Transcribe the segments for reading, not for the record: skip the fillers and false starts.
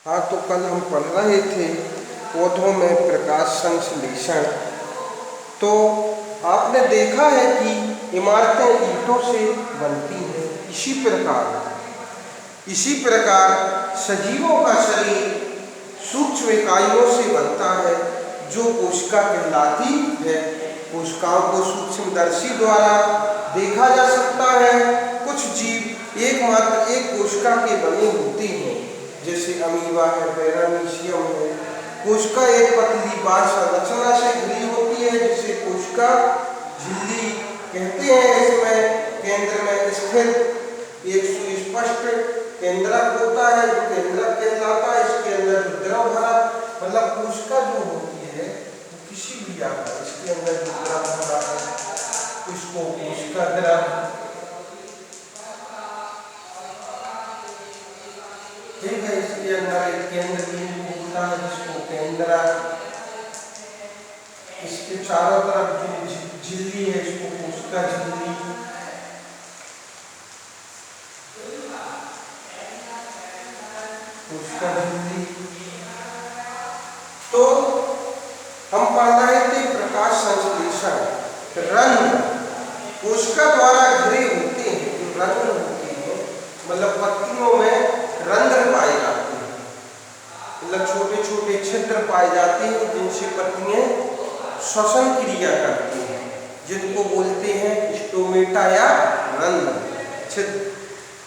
हाँ, तो कल हम पढ़ रहे थे पौधों में प्रकाश संश्लेषण। तो आपने देखा है कि इमारतें ईंटों से बनती हैं। इसी प्रकार सजीवों का शरीर सूक्ष्म इकाइयों से बनता है जो कोशिका कहलाती है। कोशिकाओं को सूक्ष्मदर्शी द्वारा देखा जा सकता है। कुछ जीव एकमात्र एक कोशिका के बने होते हैं, जैसे अमीबा है, पैरामीशियम है। कोशिका एक पतली बाह्य संरचना से घिरी होती है जिसे कोशिका झिल्ली कहते हैं। इसमें केंद्र में स्थित एक सुस्पष्ट केंद्रक होता है जो केंद्रक कहलाता है। इसके अंदर जो द्रव भरा, मतलब कोशिका जो होती है वो किसी भी आकार, इसके अंदर जो द्रव भरा है इसको कोशिका द्रव, ठीक है। इसके अंदर एक केंद्र बिंदु होता है जिसको केंद्रक, इसके चारों तरफ जो झिल्ली है इसको कोशिका झिल्ली, कोशिका झिल्ली। तो हम पढ़ रहे थे प्रकाश संश्लेषण। रंध्र कोशिका द्वारा घिरे होते हैं। जो रंध्र होते हैं मतलब पत्तियों में रंध्र पाए जाते हैं, मतलब छोटे छोटे छिद्र पाए जाते हैं जिनसे पत्तियां श्वसन क्रिया करती हैं, जिनको बोलते हैं स्टोमेटा या रंध्र छिद्र।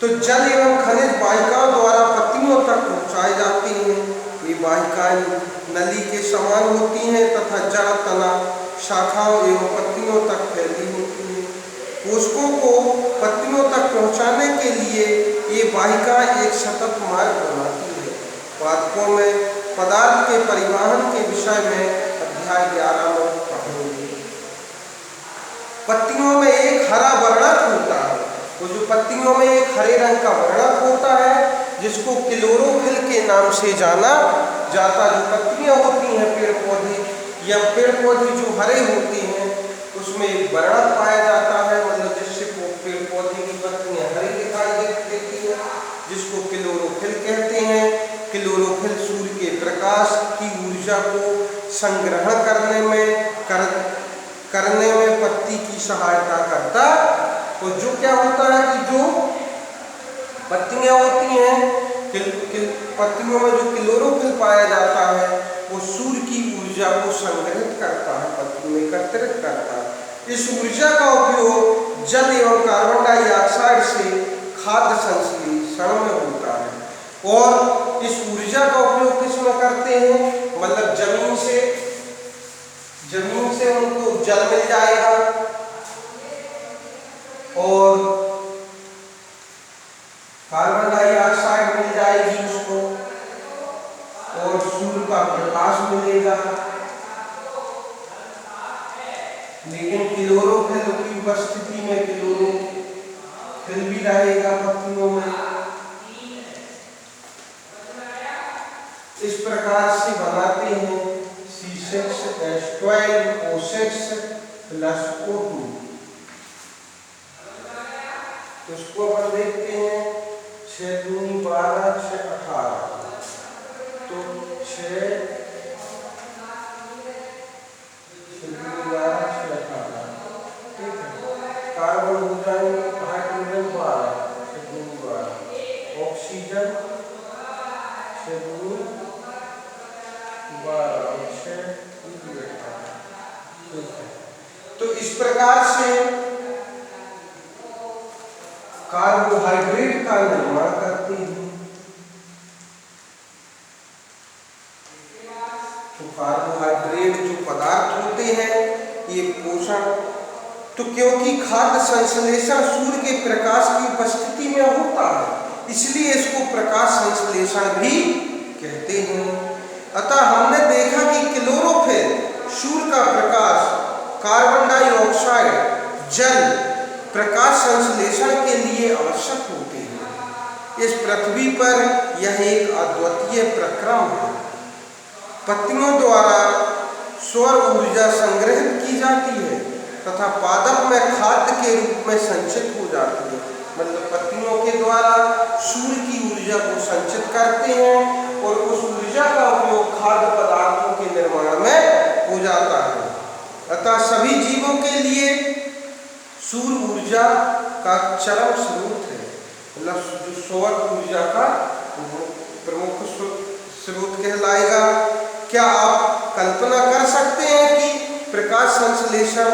तो जल एवं खनिज वाहिकाओं द्वारा पत्तियों तक पहुंचाए जाते हैं। ये वाहिकाएं नली के समान होती हैं तथा जड़, तना, शाखाओं एवं पत्तियों तक फैली होती हैं। कोशिकाओं को पत्तियों तक पहुंचाने के लिए ये वाहिका एक सतत मार्ग बनाती है। पाठकों में पदार्थ के परिवहन के विषय में अध्याय 11 में पढ़ेंगे। पत्तियों में एक हरा वर्णक होता है। तो जो पत्तियों में एक हरे रंग का वर्णक होता है जिसको क्लोरोफिल के नाम से जाना जाता। जो पत्तियां होती हैं पेड़ पौधे या पेड़ पौधे जो हरे होते हैं उसमें एक वर्णक पाया जाता है, मतलब जिससे पेड़ पौधे की पत्तियां हरी दिखाई देती हैं, जिसको क्लोरोफिल कहते हैं। क्लोरोफिल सूर्य के प्रकाश की ऊर्जा को संग्रहण करने में पत्ती की सहायता करता। तो जो क्या होता है कि जो पत्तियां होती हैं, पत्तियों में जो क्लोरोफिल पाया जाता है वो सूर्य की ऊर्जा को संग्रहित करता है, पत्ती में एकत्रित करता है। इस ऊर्जा का उपयोग जल एवं कार्बन डाइऑक्साइड से खाद्य संश्लेषण में होता है। और इस ऊर्जा का उपयोग किस में करते हैं, मतलब जमीन से उनको जल मिल जाएगा और कार्बन डाइऑक्साइड मिल जाएगी उसको, और सूर्य का प्रकाश मिलेगा। लेकिन क्लोरोफिल की उपस्थिति में क्लोरोफिल भी रहेगा पत्तियों में। इस प्रकार से बनाते हैं C6H12O6 प्लस O2। उसको अपन देखते हैं 6 दूनी 12, 6 18, तो 6 दूनी 12, 6 18, ठीक है। कार्बन हो जाएंगे हाइड्रोजन 12, 6 दूनी 12, ऑक्सीजन 6 दूनी 12 और 6 दूनी 18, ठीक है। तो इस प्रकार से कार्बोहाइड्रेट का निर्माण करते हैं। तो कार्बोहाइड्रेट जो पदार्थ होते हैं ये पोषण, तो क्योंकि खाद्य संश्लेषण सूर्य के प्रकाश की उपस्थिति में होता है इसलिए इसको प्रकाश संश्लेषण भी कहते हैं। अतः हमने देखा कि क्लोरोफिल, सूर्य का प्रकाश, कार्बन डाइऑक्साइड, जल प्रकाश संश्लेषण के लिए आवश्यक होते हैं। इस पृथ्वी पर यह एक अद्वितीय प्रक्रम है। पत्तियों द्वारा सौर ऊर्जा संग्रहित की जाती है तथा पादप में खाद्य के रूप में संचित हो जाती है। मतलब पत्तियों के द्वारा सूर्य की ऊर्जा को संचित करते हैं और उस ऊर्जा का उपयोग खाद्य पदार्थों के निर्माण में हो जाता है। अतः सभी जीवों के लिए सूर्य ऊर्जा का चरम स्रोत है, मतलब जो सौर ऊर्जा का प्रमुख स्रोत कहलाएगा। क्या आप कल्पना कर सकते हैं कि प्रकाश संश्लेषण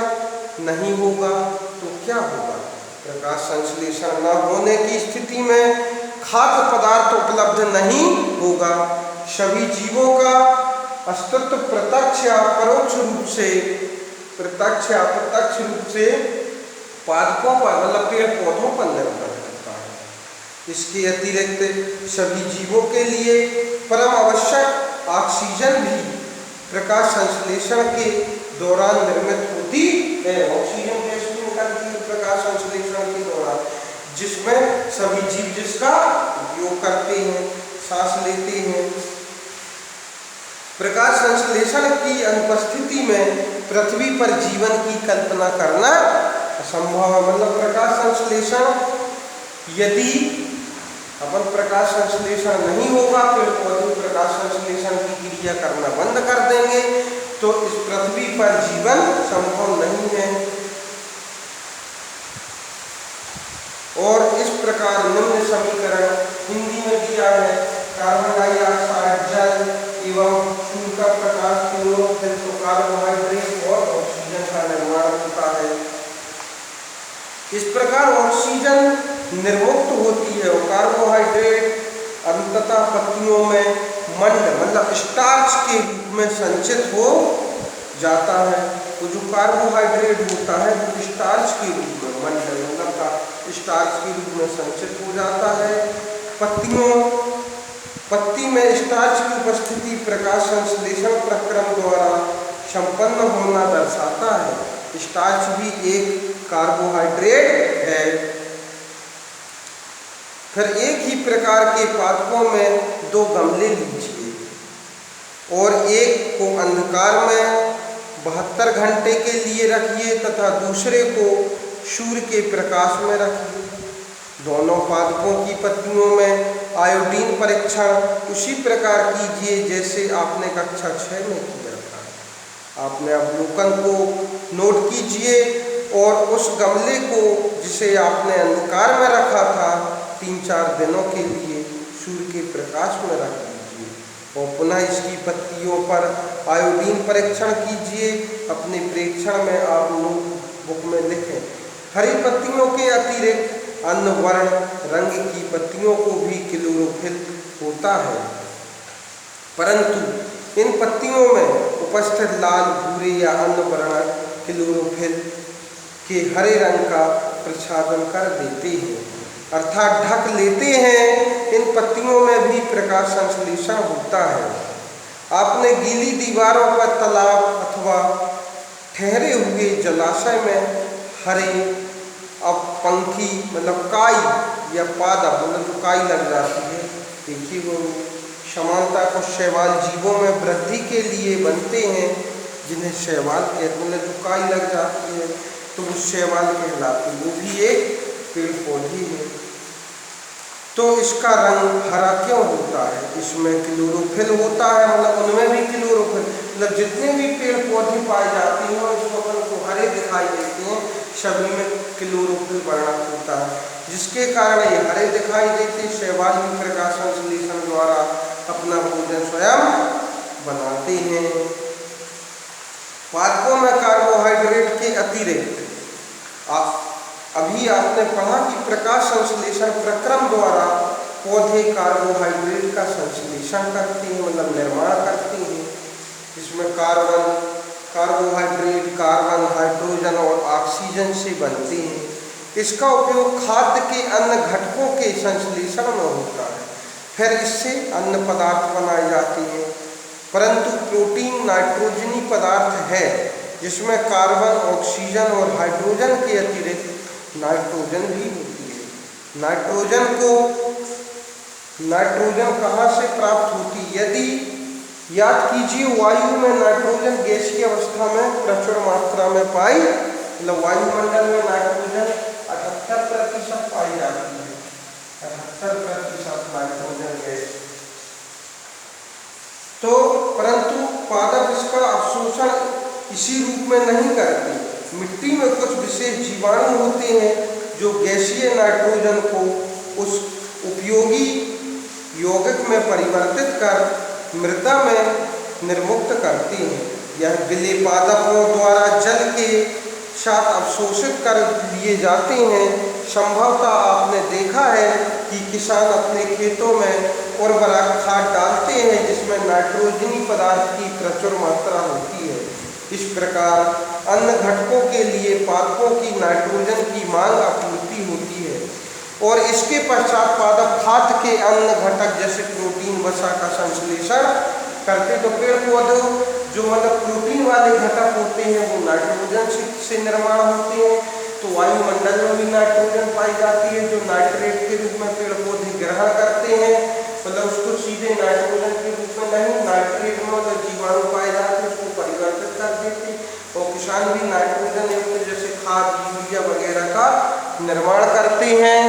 नहीं होगा तो क्या होगा? प्रकाश संश्लेषण न होने की स्थिति में खाद्य पदार्थ उपलब्ध नहीं होगा। सभी जीवों का अस्तित्व प्रत्यक्ष या परोक्ष रूप से, प्रत्यक्ष या अप्रत्यक्ष रूप से पादपों पर, मतलब पेड़ पौधों पर निर्भर करता है। इसके अतिरिक्त सभी जीवों के लिए परम आवश्यक ऑक्सीजन भी प्रकाश संश्लेषण के दौरान निर्मित होती है। ऑक्सीजन गैस भी निकलती है प्रकाश संश्लेषण के दौरान, जिसमें सभी जीव जिसका उपयोग करते हैं, सांस लेते हैं। प्रकाश संश्लेषण की अनुपस्थिति में पृथ्वी पर जीवन की कल्पना करना असंभव है। मतलब प्रकाश संश्लेषण, यदि अपन प्रकाश संश्लेषण नहीं होगा, पेड़ पौधे प्रकाश संश्लेषण की क्रिया करना बंद कर देंगे तो इस पृथ्वी पर जीवन संभव नहीं है। और इस प्रकार निम्न समीकरण हिंदी में दिया है। कार्बन डाइऑक्साइड, जल एवं सूर्य का प्रकाश क्लोरोफिल तो कार्बोहाइड्रेट और ऑक्सीजन का निर्माण होता है। इस प्रकार ऑक्सीजन निर्मुक्त होती है और कार्बोहाइड्रेट अंततः पत्तियों में मंड, मतलब स्टार्च के रूप में संचित हो जाता है। तो जो कार्बोहाइड्रेट होता है वो स्टार्च के रूप में, मंड मतलब स्टार्च के रूप में संचित हो जाता है। पत्ती में स्टार्च की उपस्थिति प्रकाश संश्लेषण प्रक्रम द्वारा संपन्न होना दर्शाता है। स्टार्च भी एक कार्बोहाइड्रेट है। फिर एक ही प्रकार के पादपों में दो गमले लीजिए और एक को अंधकार में 72 घंटे के लिए रखिए तथा दूसरे को सूर्य के प्रकाश में रखिए। दोनों पादपों की पत्तियों में आयोडीन परीक्षण उसी प्रकार कीजिए जैसे आपने कक्षा 6 में किया था। आपने अवलोकन को नोट कीजिए और उस गमले को जिसे आपने अंधकार में रखा था 3-4 दिनों के लिए सूर्य के प्रकाश में रख दीजिए और पुनः इसकी पत्तियों पर आयोडीन परीक्षण कीजिए। अपने प्रेक्षण में आप नोटबुक में लिखें। हरी पत्तियों के अतिरिक्त अन्य वर्ण रंग की पत्तियों को भी क्लोरोफिल होता है, परंतु इन पत्तियों में उपस्थित लाल, भूरे या अन्य वर्ण क्लोरोफिल के हरे रंग का प्रच्छादन कर देते हैं, अर्थात ढक लेते हैं। इन पत्तियों में भी प्रकाश संश्लेषण होता है। आपने गीली दीवारों पर तालाब अथवा ठहरे हुए जलाशय में हरे अब पंखी मतलब काई या पादा मतलब जो काई लग जाती है, देखिए वो समानता को शैवाल जीवों में वृद्धि के लिए बनते हैं, जिन्हें शैवाल कहते हैं। मतलब जो काई लग जाती है तो वो शैवाल कहलाती है, वो भी एक पेड़ पौधे है। तो इसका रंग हरा क्यों होता है? इसमें क्लोरोफिल होता है, मतलब उनमें भी क्लोरोफिल, मतलब जितने भी पेड़ पौधे पाए जाते हैं उसको अपन को हरे दिखाई देते हैं, सभी में क्लोरोफिल वर्णक होता है, जिसके कारण ये हरे दिखाई देते। शैवाल भी प्रकाश संश्लेषण द्वारा अपना भोजन स्वयं बनाते हैं। पादपों में कार्बोहाइड्रेट के अतिरिक्त अभी आपने पढ़ा कि प्रकाश संश्लेषण प्रक्रम द्वारा पौधे कार्बोहाइड्रेट का संश्लेषण करते हैं, मतलब निर्माण करते हैं, जिसमें कार्बोहाइड्रेट कार्बन, हाइड्रोजन और ऑक्सीजन से बनते हैं। इसका उपयोग खाद्य के अन्य घटकों के संश्लेषण में होता है, फिर इससे अन्य पदार्थ बनाए जाते हैं। परंतु प्रोटीन नाइट्रोजनी पदार्थ है जिसमें कार्बन, ऑक्सीजन और हाइड्रोजन के अतिरिक्त नाइट्रोजन भी होती है। नाइट्रोजन कहाँ से प्राप्त होती है? यदि याद कीजिए, वायु में नाइट्रोजन गैस की अवस्था में प्रचुर मात्रा में पाई, मतलब वायुमंडल में नाइट्रोजन 78% पाई जाती है, 78% नाइट्रोजन गैस। तो परंतु पादप इसका अवशोषण इसी रूप में नहीं करते। मिट्टी में कुछ विशेष जीवाणु होते हैं जो गैसीय नाइट्रोजन को उस उपयोगी यौगिक में परिवर्तित कर मृदा में निर्मुक्त करते हैं। यह विले पादपों द्वारा जल के साथ अवशोषित कर लिए जाते हैं। संभवतः आपने देखा है कि किसान अपने खेतों में उर्वरक खाद डालते हैं जिसमें नाइट्रोजनी पदार्थ की प्रचुर मात्रा होती है। इस प्रकार अन्न घटकों के लिए पादपों की नाइट्रोजन की मांग आपूर्ति होती है और इसके पश्चात पादप खाद्य के अन्य घटक जैसे प्रोटीन वसा का संश्लेषण करते। तो पेड़ पौधे जो मतलब प्रोटीन वाले घटक होते हैं वो नाइट्रोजन से निर्माण होते हैं। तो वायुमंडल में भी नाइट्रोजन पाई जाती है जो नाइट्रेट के रूप में पेड़ पौधे ग्रहण करते हैं, मतलब उसको सीधे नाइट्रोजन के रूप में नहीं, नाइट्रेट में मतलब जीवाणु पाए जाते हैं उसको परिवर्तित कर देते हैं। और किसान भी नाइट्रोजन युक्त जैसे खाद यूरिया वगैरह का निर्माण करते हैं।